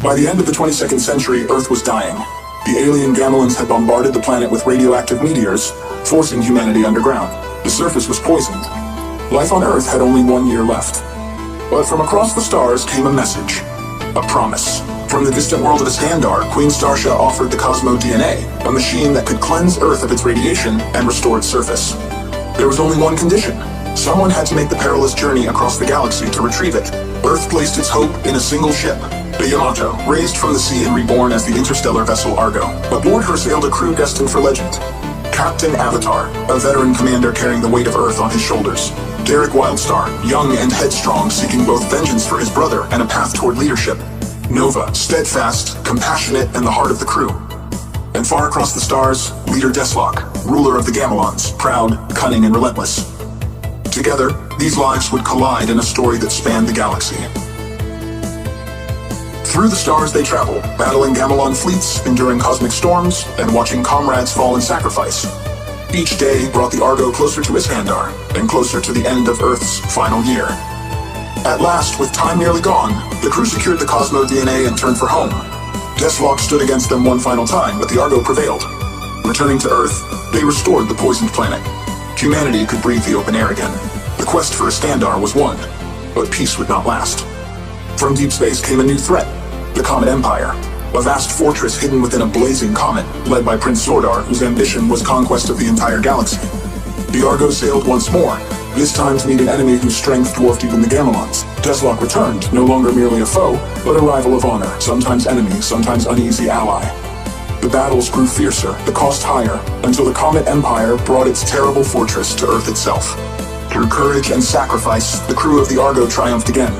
By the end of the 22nd century, Earth was dying. The alien Gamelans had bombarded the planet with radioactive meteors, forcing humanity underground. The surface was poisoned. Life on Earth had only 1 year left. But from across the stars came a message. A promise. From the distant world of Iskandar, Queen Starsha offered the Cosmo DNA, a machine that could cleanse Earth of its radiation and restore its surface. There was only one condition. Someone had to make the perilous journey across the galaxy to retrieve it. Earth placed its hope in a single ship, the Yamato, raised from the sea and reborn as the interstellar vessel Argo. Aboard her sailed a crew destined for legend. Captain Avatar, a veteran commander carrying the weight of Earth on his shoulders. Derek Wildstar, young and headstrong, seeking both vengeance for his brother and a path toward leadership. Nova, steadfast, compassionate, and the heart of the crew. And far across the stars, leader Deslok, ruler of the Gamelons, proud, cunning, and relentless. Together, these lives would collide in a story that spanned the galaxy. Through the stars they travel, battling Gamelon fleets, enduring cosmic storms, and watching comrades fall in sacrifice. Each day brought the Argo closer to Iskandar, and closer to the end of Earth's final year. At last, with time nearly gone, the crew secured the Cosmo DNA and turned for home. Deslok stood against them one final time, but the Argo prevailed. Returning to Earth, they restored the poisoned planet. Humanity could breathe the open air again. The quest for Iskandar was won, but peace would not last. From deep space came a new threat, the Comet Empire, a vast fortress hidden within a blazing comet, led by Prince Sordar, whose ambition was conquest of the entire galaxy. The Argo sailed once more, this time to meet an enemy whose strength dwarfed even the Gamelons. Deslok returned, no longer merely a foe, but a rival of honor, sometimes enemy, sometimes uneasy ally. The battles grew fiercer, the cost higher, until the Comet Empire brought its terrible fortress to Earth itself. Through courage and sacrifice, the crew of the Argo triumphed again.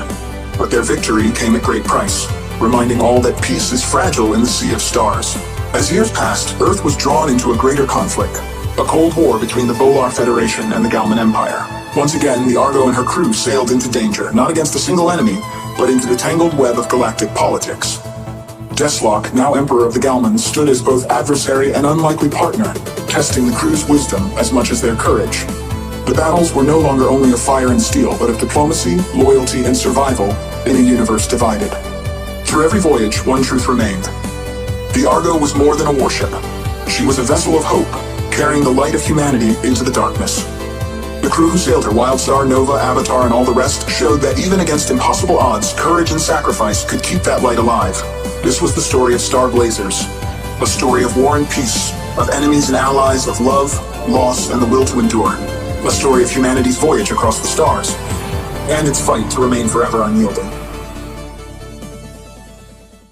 But their victory came at great price, reminding all that peace is fragile in the sea of stars. As years passed, Earth was drawn into a greater conflict, a cold war between the Bolar Federation and the Galman Empire. Once again, the Argo and her crew sailed into danger, not against a single enemy, but into the tangled web of galactic politics. Deslok, now Emperor of the Galmans, stood as both adversary and unlikely partner, testing the crew's wisdom as much as their courage. The battles were no longer only of fire and steel, but of diplomacy, loyalty, and survival in a universe divided. Through every voyage, one truth remained. The Argo was more than a warship. She was a vessel of hope, carrying the light of humanity into the darkness. The crew who sailed her, Wildstar, Nova, Avatar, and all the rest, showed that even against impossible odds, courage and sacrifice could keep that light alive. This was the story of Star Blazers, a story of war and peace, of enemies and allies, of love, loss, and the will to endure. A story of humanity's voyage across the stars, and its fight to remain forever unyielding.